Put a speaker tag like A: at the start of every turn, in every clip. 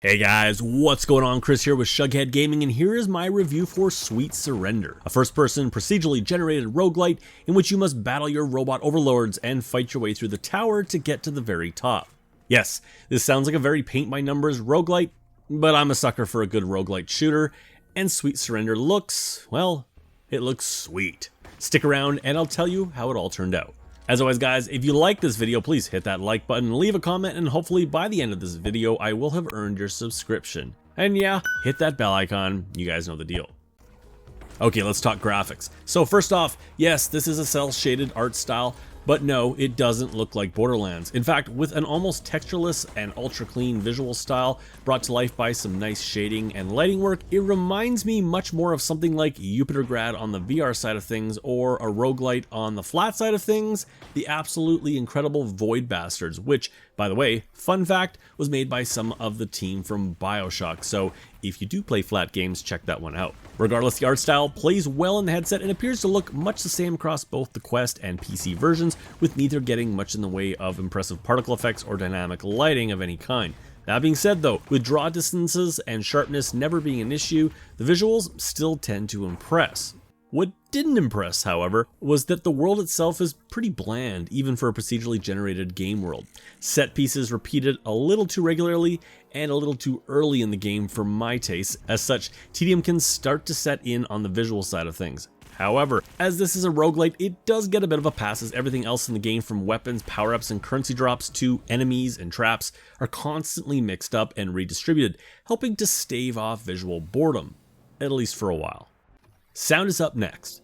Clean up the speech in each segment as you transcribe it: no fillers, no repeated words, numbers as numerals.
A: Hey guys, what's going on? Chris here with Shughead Gaming, and here is my review for Sweet Surrender, a first-person procedurally generated roguelite in which you must battle your robot overlords and fight your way through the tower to get to the very top. Yes, this sounds like a very paint-by-numbers roguelite, but I'm a sucker for a good roguelite shooter, and Sweet Surrender looks, well, it looks sweet. Stick around and I'll tell you how it all turned out. As always guys, if you like this video, please hit that like button, leave a comment, and hopefully by the end of this video, I will have earned your subscription. And yeah, hit that bell icon, you guys know the deal. Okay, let's talk graphics. So first off, yes, this is a cel-shaded art style, but no, it doesn't look like Borderlands. In fact, with an almost textureless and ultra clean visual style brought to life by some nice shading and lighting work, it reminds me much more of something like Jupitergrad on the VR side of things, or a roguelite on the flat side of things, the absolutely incredible Void Bastards, which, by the way, fun fact, was made by some of the team from BioShock, so if you do play flat games, check that one out. Regardless, the art style plays well in the headset and appears to look much the same across both the Quest and PC versions, with neither getting much in the way of impressive particle effects or dynamic lighting of any kind. That being said though, with draw distances and sharpness never being an issue, the visuals still tend to impress. What didn't impress, however, was that the world itself is pretty bland, even for a procedurally generated game world. Set pieces repeated a little too regularly and a little too early in the game for my taste. As such, tedium can start to set in on the visual side of things. However, as this is a roguelite, it does get a bit of a pass, as everything else in the game, from weapons, power-ups, and currency drops to enemies and traps, are constantly mixed up and redistributed, helping to stave off visual boredom, at least for a while. Sound is up next.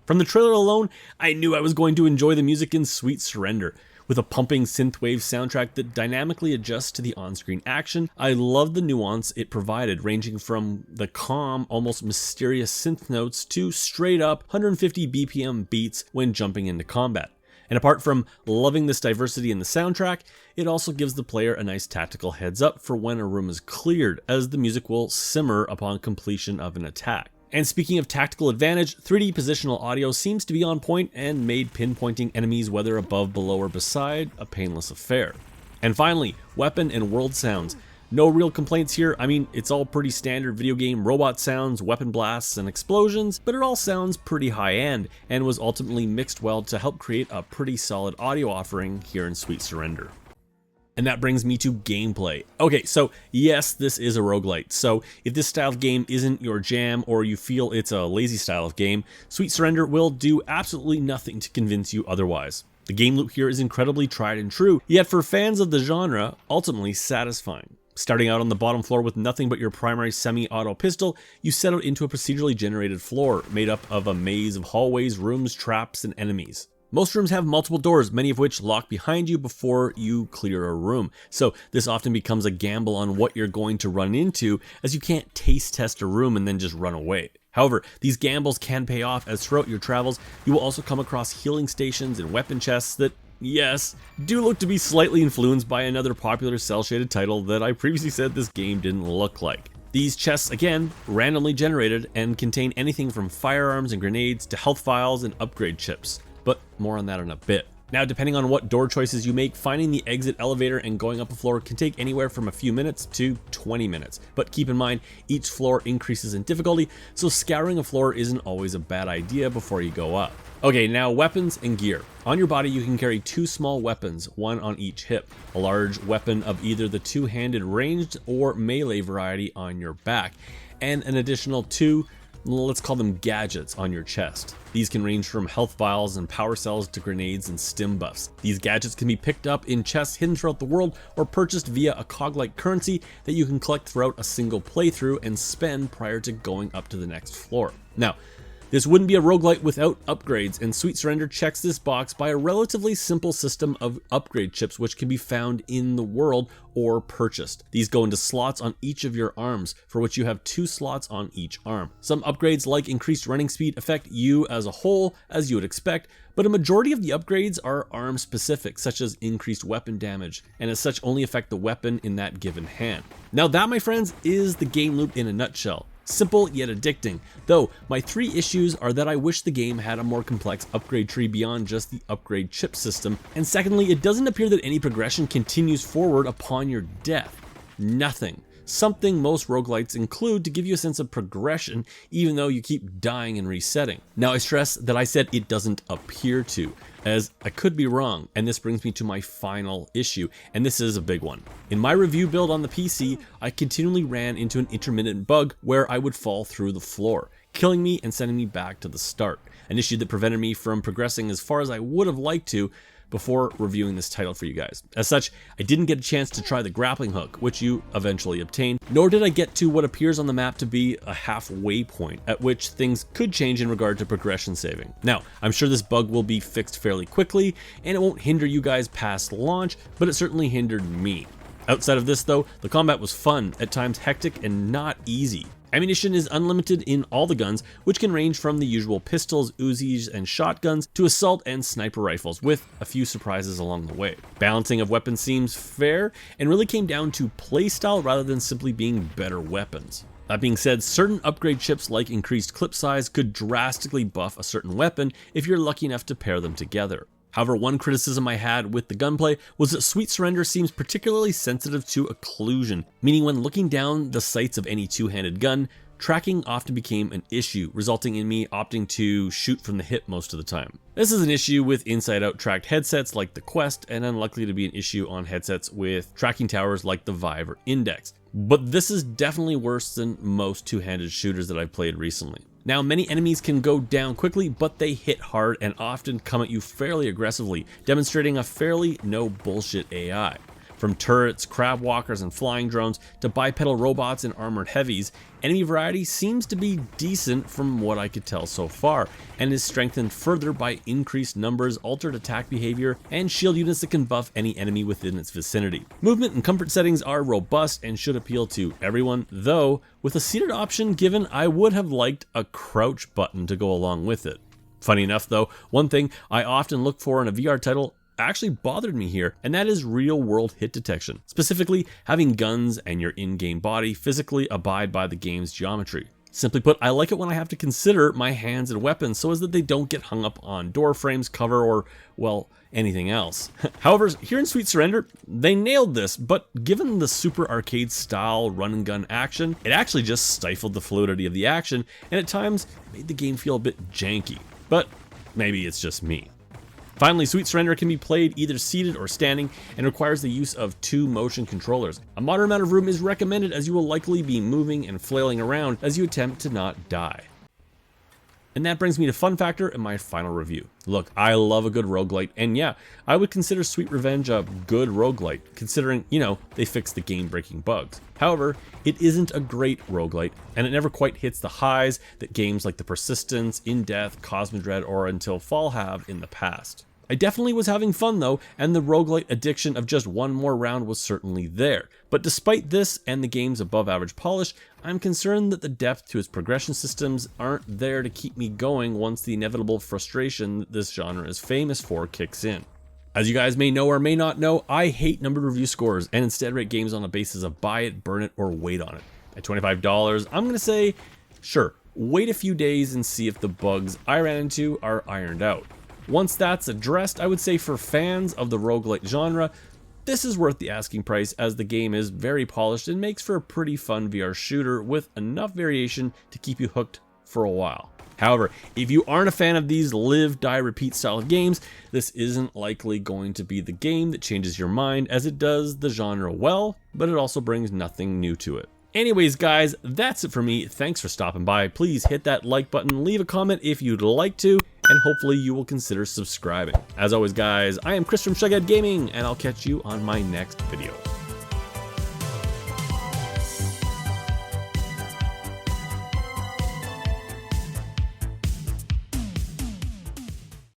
A: From the trailer alone, I knew I was going to enjoy the music in Sweet Surrender. With a pumping synthwave soundtrack that dynamically adjusts to the on-screen action, I loved the nuance it provided, ranging from the calm, almost mysterious synth notes to straight up 150 BPM beats when jumping into combat. And apart from loving this diversity in the soundtrack, it also gives the player a nice tactical heads up for when a room is cleared, as the music will simmer upon completion of an attack. And speaking of tactical advantage, 3D positional audio seems to be on point and made pinpointing enemies, whether above, below, or beside, a painless affair. And finally, weapon and world sounds. No real complaints here. I mean, it's all pretty standard video game robot sounds, weapon blasts, and explosions, but it all sounds pretty high-end and was ultimately mixed well to help create a pretty solid audio offering here in Sweet Surrender. And that brings me to gameplay. Okay, so yes, this is a roguelite, so if this style of game isn't your jam or you feel it's a lazy style of game, Sweet Surrender will do absolutely nothing to convince you otherwise. The game loop here is incredibly tried and true, yet for fans of the genre, ultimately satisfying. Starting out on the bottom floor with nothing but your primary semi-auto pistol, you set out into a procedurally generated floor made up of a maze of hallways, rooms, traps, and enemies. Most rooms have multiple doors, many of which lock behind you before you clear a room, so this often becomes a gamble on what you're going to run into, as you can't taste test a room and then just run away. However, these gambles can pay off, as throughout your travels, you will also come across healing stations and weapon chests that, yes, do look to be slightly influenced by another popular cel-shaded title that I previously said this game didn't look like. These chests, again, randomly generated and contain anything from firearms and grenades to health vials and upgrade chips. But more on that in a bit. Now, depending on what door choices you make, finding the exit elevator and going up a floor can take anywhere from a few minutes to 20 minutes. But keep in mind, each floor increases in difficulty, so scouring a floor isn't always a bad idea before you go up. Okay, now weapons and gear. On your body, you can carry 2 small weapons, one on each hip. A large weapon of either the two-handed ranged or melee variety on your back, and an additional 2, let's call them gadgets, on your chest. These can range from health vials and power cells to grenades and stim buffs. These gadgets can be picked up in chests hidden throughout the world or purchased via a cog-like currency that you can collect throughout a single playthrough and spend prior to going up to the next floor. Now, this wouldn't be a roguelite without upgrades, and Sweet Surrender checks this box by a relatively simple system of upgrade chips which can be found in the world or purchased. These go into slots on each of your arms, for which you have 2 slots on each arm. Some upgrades like increased running speed affect you as a whole, as you would expect, but a majority of the upgrades are arm specific, such as increased weapon damage, and as such only affect the weapon in that given hand. Now that, my friends, is the game loop in a nutshell. Simple yet addicting, though my 3 issues are that I wish the game had a more complex upgrade tree beyond just the upgrade chip system, and secondly, it doesn't appear that any progression continues forward upon your death. Nothing. Something most roguelites include to give you a sense of progression even though you keep dying and resetting. Now, I stress that I said it doesn't appear to, as I could be wrong, and this brings me to my final issue, and this is a big one. In my review build on the PC, I continually ran into an intermittent bug where I would fall through the floor, killing me and sending me back to the start, an issue that prevented me from progressing as far as I would have liked to before reviewing this title for you guys. As such, I didn't get a chance to try the grappling hook, which you eventually obtained, nor did I get to what appears on the map to be a halfway point, at which things could change in regard to progression saving. Now, I'm sure this bug will be fixed fairly quickly, and it won't hinder you guys past launch, but it certainly hindered me. Outside of this though, the combat was fun, at times hectic and not easy. Ammunition is unlimited in all the guns, which can range from the usual pistols, Uzis, and shotguns to assault and sniper rifles, with a few surprises along the way. Balancing of weapons seems fair, and really came down to playstyle rather than simply being better weapons. That being said, certain upgrade chips like increased clip size could drastically buff a certain weapon if you're lucky enough to pair them together. However, one criticism I had with the gunplay was that Sweet Surrender seems particularly sensitive to occlusion, meaning when looking down the sights of any two-handed gun, tracking often became an issue, resulting in me opting to shoot from the hip most of the time. This is an issue with inside-out tracked headsets like the Quest, and unlikely to be an issue on headsets with tracking towers like the Vive or Index. But this is definitely worse than most two-handed shooters that I've played recently. Now, many enemies can go down quickly, but they hit hard and often come at you fairly aggressively, demonstrating a fairly no bullshit AI. From turrets, crab walkers, and flying drones to bipedal robots and armored heavies, enemy variety seems to be decent from what I could tell so far, and is strengthened further by increased numbers, altered attack behavior, and shield units that can buff any enemy within its vicinity. Movement and comfort settings are robust and should appeal to everyone, though with a seated option given, I would have liked a crouch button to go along with it. Funny enough though, one thing I often look for in a VR title actually bothered me here, and that is real-world hit detection. Specifically, having guns and your in-game body physically abide by the game's geometry. Simply put, I like it when I have to consider my hands and weapons so as that they don't get hung up on door frames, cover, or, well, anything else. However, here in Sweet Surrender, they nailed this, but given the super arcade style run and gun action, it actually just stifled the fluidity of the action, and at times made the game feel a bit janky. But maybe it's just me. Finally, Sweet Surrender can be played either seated or standing and requires the use of 2 motion controllers. A moderate amount of room is recommended as you will likely be moving and flailing around as you attempt to not die. And that brings me to fun factor in my final review. Look, I love a good roguelite, and yeah, I would consider Sweet Revenge a good roguelite, considering, you know, they fixed the game-breaking bugs. However, it isn't a great roguelite, and it never quite hits the highs that games like The Persistence, In Death, Cosmodread, or Until Fall have in the past. I definitely was having fun though, and the roguelite addiction of just one more round was certainly there. But despite this and the game's above average polish, I'm concerned that the depth to its progression systems aren't there to keep me going once the inevitable frustration that this genre is famous for kicks in. As you guys may know or may not know, I hate numbered review scores and instead rate games on a basis of buy it, burn it, or wait on it. At $25, I'm gonna say, sure, wait a few days and see if the bugs I ran into are ironed out. Once that's addressed, I would say for fans of the roguelite genre, this is worth the asking price, as the game is very polished and makes for a pretty fun VR shooter with enough variation to keep you hooked for a while. However, if you aren't a fan of these live, die, repeat style of games, this isn't likely going to be the game that changes your mind, as it does the genre well, but it also brings nothing new to it. Anyways guys, that's it for me. Thanks for stopping by. Please hit that like button, leave a comment if you'd like to, and hopefully you will consider subscribing. As always guys, I am Chris from Shughead Gaming, and I'll catch you on my next video.